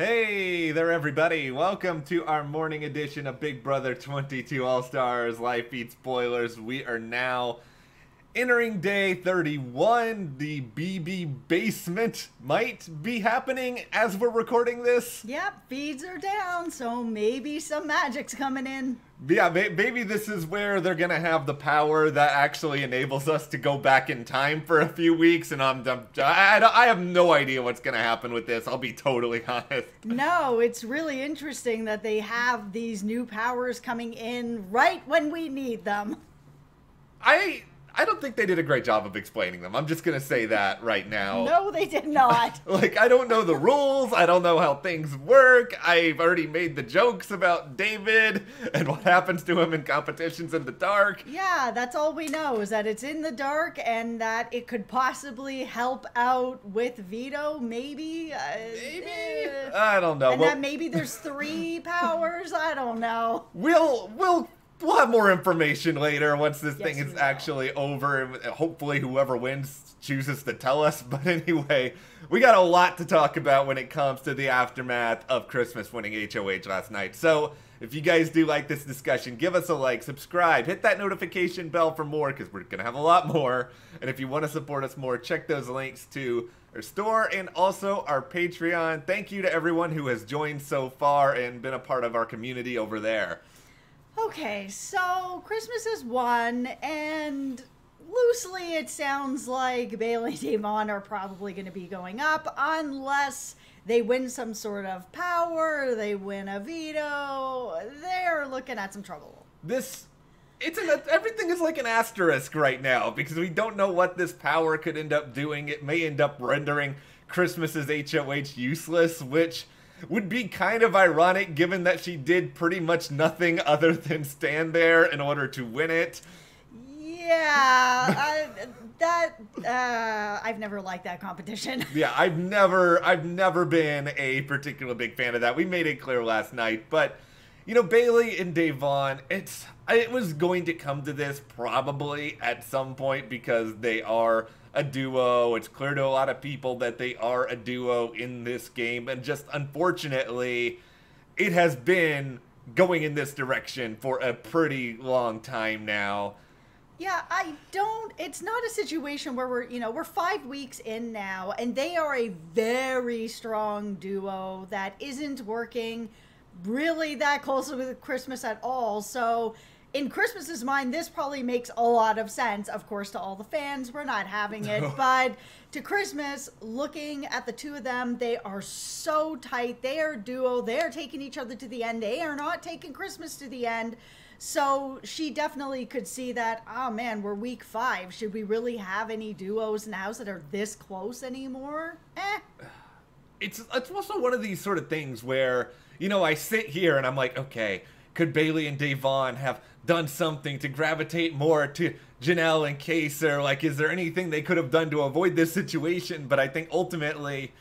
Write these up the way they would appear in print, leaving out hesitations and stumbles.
Hey there, everybody. Welcome to our morning edition of Big Brother 22 All-Stars Live Feed Spoilers. We are now entering day 31. The BB basement might be happening as we're recording this. Yep, feeds are down, so maybe some magic's coming in. Yeah, maybe this is where they're gonna have the power that actually enables us to go back in time for a few weeks, and I have no idea what's gonna happen with this. I'll be totally honest. No, it's really interesting that they have these new powers coming in right when we need them. I don't think they did a great job of explaining them. I'm just gonna say that right now. No, they did not. I don't know the rules. I don't know how things work. I've already made the jokes about David and what happens to him in competitions in the dark. Yeah, that's all we know, is that it's in the dark and that it could possibly help out with Vito, maybe? Maybe? I don't know. And that maybe there's 3 powers? I don't know. We'll have more information later once this thing is will. actually over, and hopefully whoever wins chooses to tell us. But anyway, we got a lot to talk about when it comes to the aftermath of Christmas winning HOH last night. So if you guys do like this discussion, give us a like, subscribe, hit that notification bell for more, because we're going to have a lot more. And if you want to support us more, check those links to our store and also our Patreon. Thank you to everyone who has joined so far and been a part of our community over there. Okay, so Christmas is won, and loosely it sounds like Bailey and Devon are probably going to be going up unless they win some sort of power, they win a veto. They're looking at some trouble. Everything is like an asterisk right now because we don't know what this power could end up doing. It may end up rendering Christmas's HOH useless, which would be kind of ironic given that she did pretty much nothing other than stand there in order to win it. Yeah, I've never liked that competition. Yeah, I've never been a particular big fan of that. We made it clear last night, but you know, Bailey and Devon, it was going to come to this probably at some point because they are a duo. It's clear to a lot of people that they are a duo in this game, and just unfortunately it has been going in this direction for a pretty long time now. Yeah, it's not a situation where we're 5 weeks in now and they are a very strong duo that isn't working really that closely with Christmas at all. So in Christmas's mind, this probably makes a lot of sense. Of course, to all the fans, we're not having it. But to Christmas, looking at the two of them, they are so tight. They are a duo. They are taking each other to the end. They are not taking Christmas to the end. So she definitely could see that, oh man, we're week 5. Should we really have any duos in the house that are this close anymore? It's also one of these sort of things where, you know, I sit here and I'm like, okay, could Bailey and Devon have done something to gravitate more to Janelle and KAYSAR? Like, is there anything they could have done to avoid this situation? But I think ultimately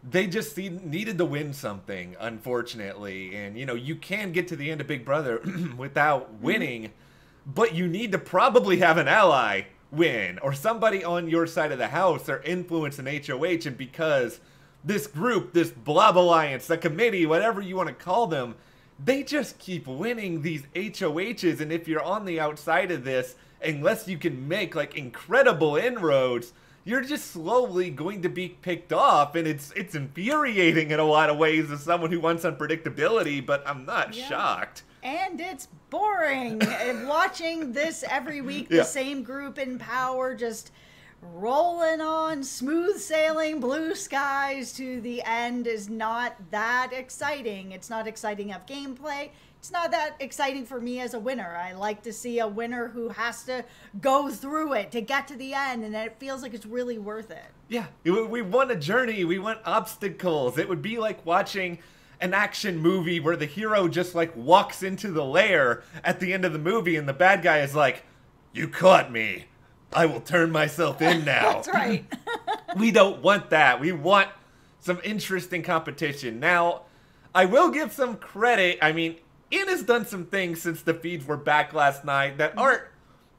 they just needed to win something, unfortunately. And, you know, you can get to the end of Big Brother without winning, but you need to probably have an ally win or somebody on your side of the house or influence an HOH. And because this group, this Blob Alliance, the committee, whatever you want to call them, they just keep winning these HOHs, and if you're on the outside of this, unless you can make like incredible inroads, you're just slowly going to be picked off, and it's infuriating in a lot of ways as someone who wants unpredictability, but I'm not shocked. And it's boring. Watching this every week, the same group in power just rolling on, smooth sailing, blue skies to the end is not that exciting. It's not exciting of gameplay. It's not that exciting for me as a winner. I like to see a winner who has to go through it to get to the end, and it feels like it's really worth it. Yeah, we won a journey. We went obstacles. It would be like watching an action movie where the hero just like walks into the lair at the end of the movie and the bad guy is like, "You caught me. I will turn myself in now." That's right. We don't want that. We want some interesting competition. Now, I will give some credit. I mean, Ian has done some things since the feeds were back last night that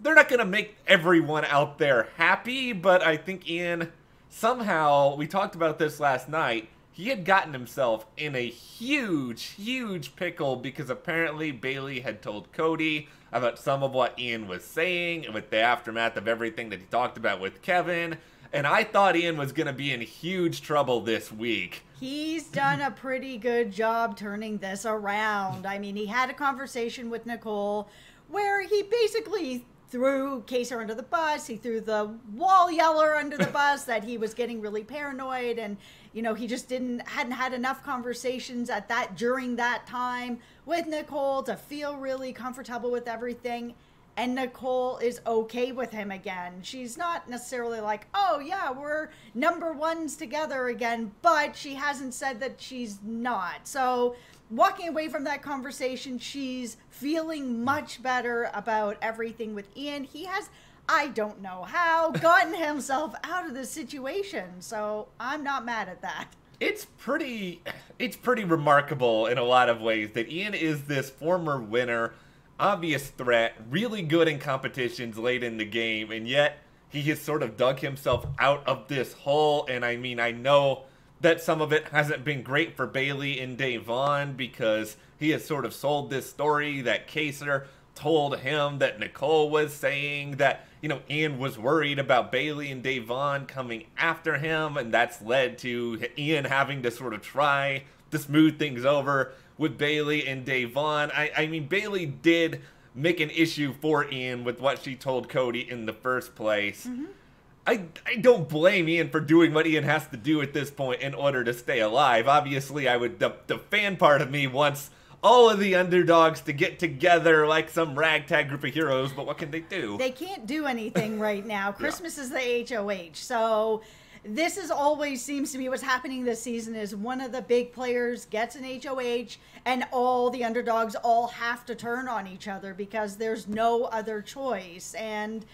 they're not going to make everyone out there happy, but I think Ian, somehow, we talked about this last night, he had gotten himself in a huge pickle because apparently Bailey had told Cody about some of what Ian was saying with the aftermath of everything that he talked about with Kevin. And I thought Ian was going to be in huge trouble this week. He's done a pretty good job turning this around. I mean, he had a conversation with Nicole where he basically threw KAYSAR under the bus. He threw the wall yeller under the bus, that he was getting really paranoid, and you know, he just hadn't had enough conversations during that time with Nicole to feel really comfortable with everything. And Nicole is okay with him again. She's not necessarily like, oh yeah, we're number ones together again, but she hasn't said that she's not. So walking away from that conversation, she's feeling much better about everything with Ian. He has, I don't know how, gotten himself out of the situation. So I'm not mad at that. It's pretty remarkable in a lot of ways that Ian is this former winner, obvious threat, really good in competitions late in the game, and yet he has sort of dug himself out of this hole. And I mean, I know that some of it hasn't been great for Bailey and Davon because he has sort of sold this story that KAYSAR told him that Nicole was saying that, you know, Ian was worried about Bailey and Davon coming after him, and that's led to Ian having to sort of try to smooth things over with Bailey and Davon. I mean, Bailey did make an issue for Ian with what she told Cody in the first place. Mm-hmm. I don't blame Ian for doing what Ian has to do at this point in order to stay alive. Obviously, the fan part of me wants all of the underdogs to get together like some ragtag group of heroes, but what can they do? They can't do anything right now. Christmas is the HOH, so this is always seems to be what's happening this season is one of the big players gets an HOH and all the underdogs all have to turn on each other because there's no other choice. And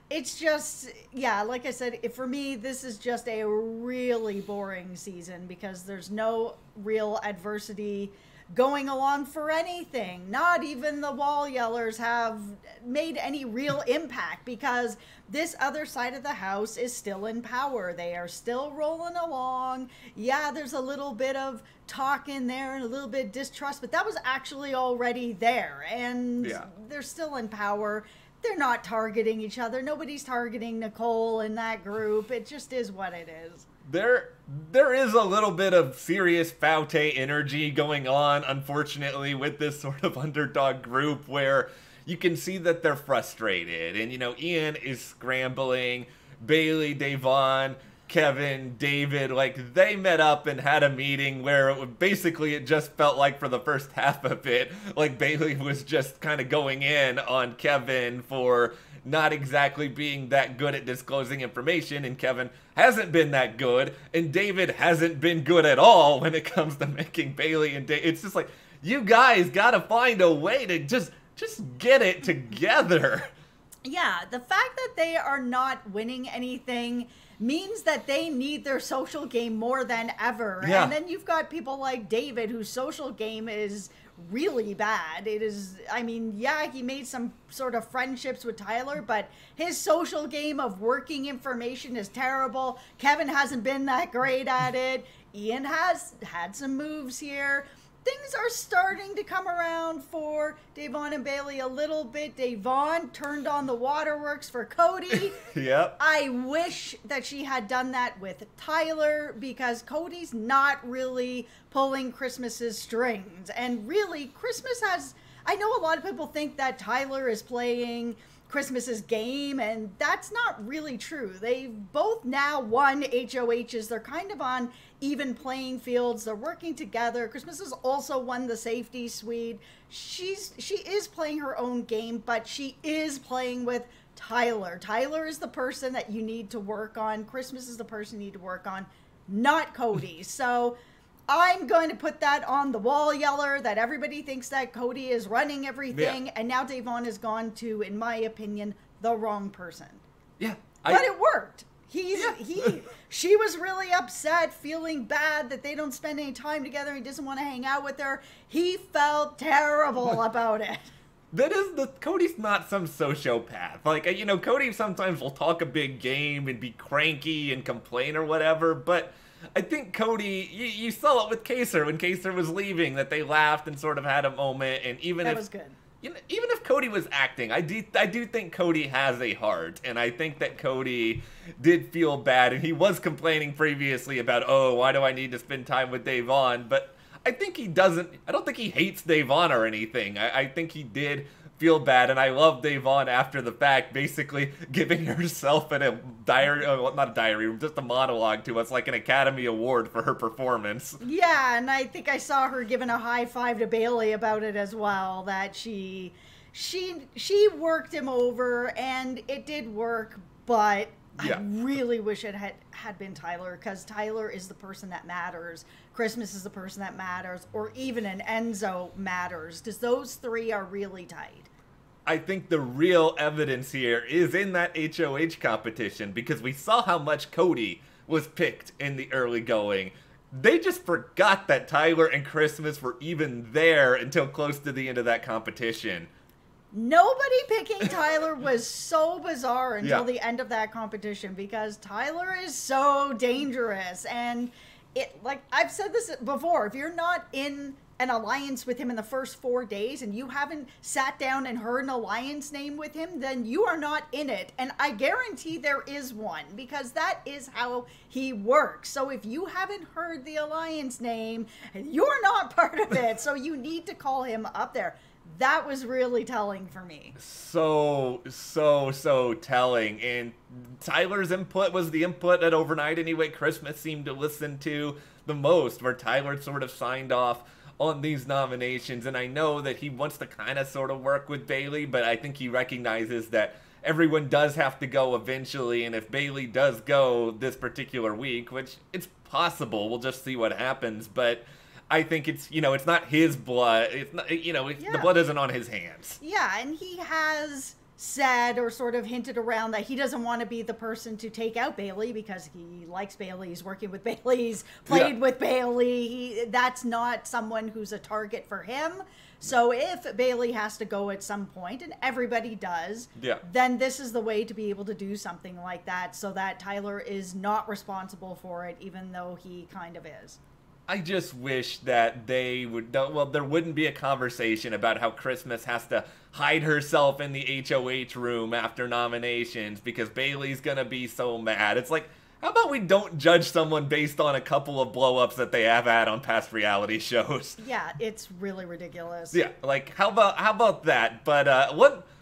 it's just, yeah, like I said, for me, this is just a really boring season because there's no real adversity going along for anything. Not even the wall yellers have made any real impact because this other side of the house is still in power. They are still rolling along. Yeah, there's a little bit of talk in there and a little bit of distrust, but that was actually already there. And they're still in power. They're not targeting each other. Nobody's targeting Nicole in that group. It just is what it is. There is a little bit of serious Faute energy going on, unfortunately, with this sort of underdog group where you can see that they're frustrated. And, you know, Ian is scrambling, Bailey, Davon, Kevin, David, like, they met up and had a meeting where it just felt like for the first half of it, like Bailey was just kind of going in on Kevin for not exactly being that good at disclosing information, and Kevin hasn't been that good, and David hasn't been good at all when it comes to making Bailey and David. It's just like, you guys gotta find a way to just get it together. Yeah, the fact that they are not winning anything means that they need their social game more than ever. Yeah. And then you've got people like David, whose social game is really bad. It is, I mean, yeah, he made some sort of friendships with Tyler, but his social game of working information is terrible. Kevin hasn't been that great at it. Ian has had some moves here. Things are starting to come around for Davon and Bailey a little bit. Davon turned on the waterworks for Cody. Yep. I wish that she had done that with Tyler because Cody's not really pulling Christmas's strings. And really, Christmas has... I know a lot of people think that Tyler is playing Christmas's game, and that's not really true. They've both now won HOHs. They're kind of on even playing fields. They're working together. Christmas has also won the safety suite. She is playing her own game, but she is playing with Tyler. Tyler is the person that you need to work on. Christmas is the person you need to work on, not Cody. So I'm going to put that on the wall yeller, that everybody thinks that Cody is running everything, and now Davon has gone to, in my opinion, the wrong person. Yeah. But it worked. She was really upset, feeling bad that they don't spend any time together. He doesn't want to hang out with her. He felt terrible about it. Cody's not some sociopath. Like, you know, Cody sometimes will talk a big game and be cranky and complain or whatever, but I think Cody, you saw it with KAYSAR when KAYSAR was leaving, that they laughed and sort of had a moment, and even that was good. Even if Cody was acting, I do think Cody has a heart, and I think that Cody did feel bad, and he was complaining previously about, oh, why do I need to spend time with Devon? But I think he doesn't, I don't think he hates Devon or anything. I think he did feel bad, and I love Devon after the fact, basically giving herself in a diary, well, not a diary room, just a monologue to us, like an Academy Award for her performance. Yeah, and I think I saw her giving a high five to Bailey about it as well, that she worked him over, and it did work, but yeah. I really wish it had been Tyler, because Tyler is the person that matters. Christmas is the person that matters, or even an Enzo matters, because those three are really tight. I think the real evidence here is in that HOH competition, because we saw how much Cody was picked in the early going. They just forgot that Tyler and Christmas were even there until close to the end of that competition. Nobody picking Tyler was so bizarre until the end of that competition, because Tyler is so dangerous. And like I've said this before, if you're not in an alliance with him in the first 4 days and you haven't sat down and heard an alliance name with him, then you are not in it. And I guarantee there is one, because that is how he works. So if you haven't heard the alliance name, you're not part of it. So you need to call him up there. That was really telling for me. So telling. And Tyler's input was the input that overnight anyway Christmas seemed to listen to the most, where Tyler sort of signed off on these nominations. And I know that he wants to kind of sort of work with Bailey, but I think he recognizes that everyone does have to go eventually, and if Bailey does go this particular week, which it's possible, we'll just see what happens, but I think it's, it's not his blood. It's not, the blood isn't on his hands. Yeah, and he has said or sort of hinted around that he doesn't want to be the person to take out Bailey, because he likes Bailey, he's working with Bailey, he's played with Bailey. That's not someone who's a target for him. So if Bailey has to go at some point, and everybody does, then this is the way to be able to do something like that, so that Tyler is not responsible for it, even though he kind of is. I just wish that they would, well, there wouldn't be a conversation about how Christmas has to hide herself in the HOH room after nominations because Bailey's gonna be so mad. It's like, how about we don't judge someone based on a couple of blow-ups that they have had on past reality shows? Yeah, it's really ridiculous. Yeah, like, how about that? But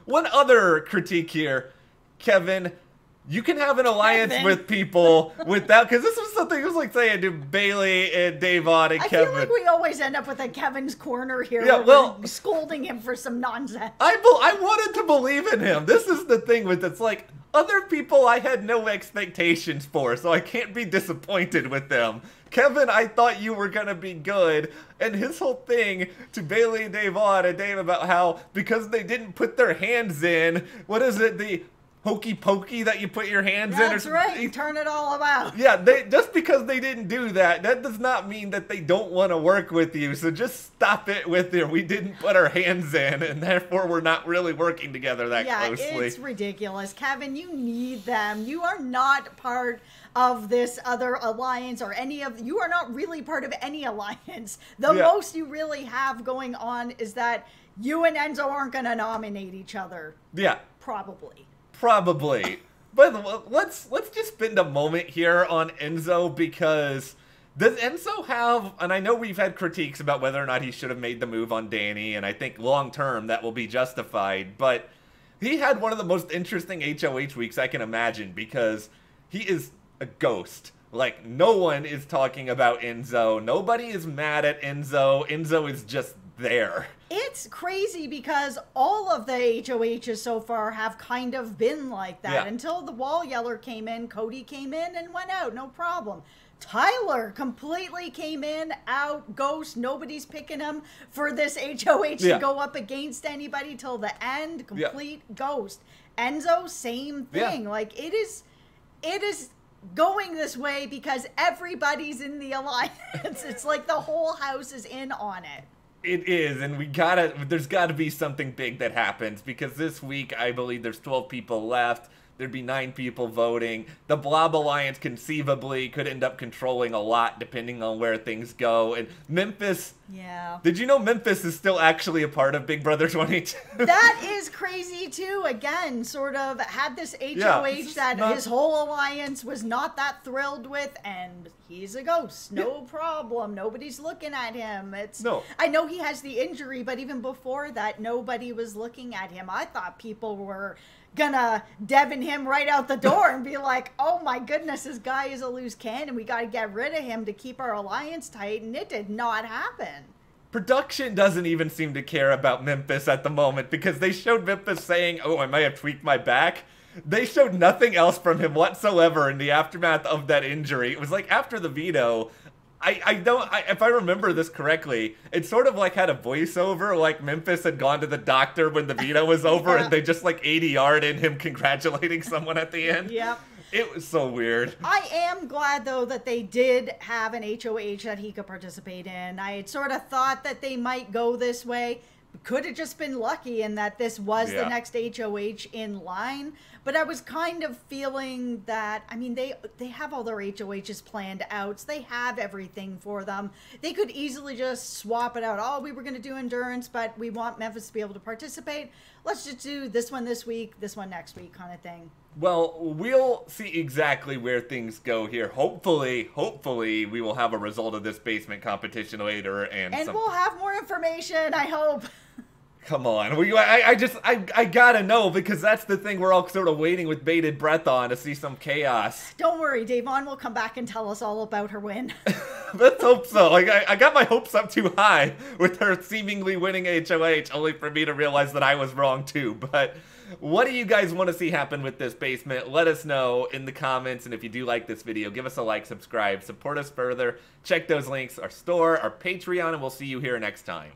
one other critique here, Kevin. You can have an alliance with people without, because this was something, it was like saying to Bailey and Devon and Kevin. I feel like we always end up with a Kevin's corner here. Yeah, well, we're scolding him for some nonsense. I wanted to believe in him. This is the thing with it's like, other people I had no expectations for, so I can't be disappointed with them. Kevin, I thought you were going to be good, and his whole thing to Bailey and Devon and Dave about how, because they didn't put their hands in, what is it, the hokey pokey that you put your hands in? That's right. You turn it all about. Yeah, just because they didn't do that, that does not mean that they don't want to work with you. So just stop it with your, we didn't put our hands in, and therefore we're not really working together that closely. Yeah, it's ridiculous. Kevin, you need them. You are not part of this other alliance or you are not really part of any alliance. The most you really have going on is that you and Enzo aren't going to nominate each other. Yeah. Probably. But let's just spend a moment here on Enzo, because does Enzo have, and I know we've had critiques about whether or not he should have made the move on Dani, and I think long term that will be justified, but he had one of the most interesting HOH weeks I can imagine, because he is a ghost. Like, no one is talking about Enzo. Nobody is mad at Enzo. Enzo is just there. It's crazy because all of the HOHs so far have kind of been like that. Until the Wall Yeller came in, Cody came in and went out, no problem. Tyler completely came in, out, ghost, nobody's picking him for this HOH to go up against anybody till the end, complete ghost. Enzo, same thing. Like, it is going this way because everybody's in the alliance. It's like the whole house is in on it. It is, and there's gotta be something big that happens, because this week I believe there's 12 people left. there'd be 9 people voting. The Blob Alliance conceivably could end up controlling a lot depending on where things go. And Memphis... Yeah. Did you know Memphis is still actually a part of Big Brother 22? That is crazy, too. Again, sort of had this HOH that his whole alliance was not that thrilled with, and he's a ghost. No problem. Nobody's looking at him. I know he has the injury, but even before that, nobody was looking at him. I thought people were gonna Devin him right out the door and be like, oh my goodness, this guy is a loose cannon. We gotta get rid of him to keep our alliance tight, and it did not happen. Production doesn't even seem to care about Memphis at the moment, because they showed Memphis saying, oh, I may have tweaked my back. They showed nothing else from him whatsoever in the aftermath of that injury. It was like after the veto, if I remember this correctly, it sort of like had a voiceover, like Memphis had gone to the doctor when the veto was over, and they just like ADR'd in him congratulating someone at the end. Yep. It was so weird. I am glad, though, that they did have an HOH that he could participate in. I had sort of thought that they might go this way. Could have just been lucky in that this was the next HOH in line. But I was kind of feeling that, I mean, they have all their HOHs planned out. So they have everything for them. They could easily just swap it out. Oh, we were going to do endurance, but we want Memphis to be able to participate. Let's just do this one this week, this one next week kind of thing. Well, we'll see exactly where things go here. Hopefully, we will have a result of this basement competition later. And we'll have more information, I hope. Come on. I gotta know, because that's the thing we're all sort of waiting with bated breath on, to see some chaos. Don't worry, Davon will come back and tell us all about her win. Let's hope so. Like, I got my hopes up too high with her seemingly winning HOH, only for me to realize that I was wrong too. But what do you guys want to see happen with this basement? Let us know in the comments, and if you do like this video, give us a like, subscribe, support us further. Check those links, our store, our Patreon, and we'll see you here next time.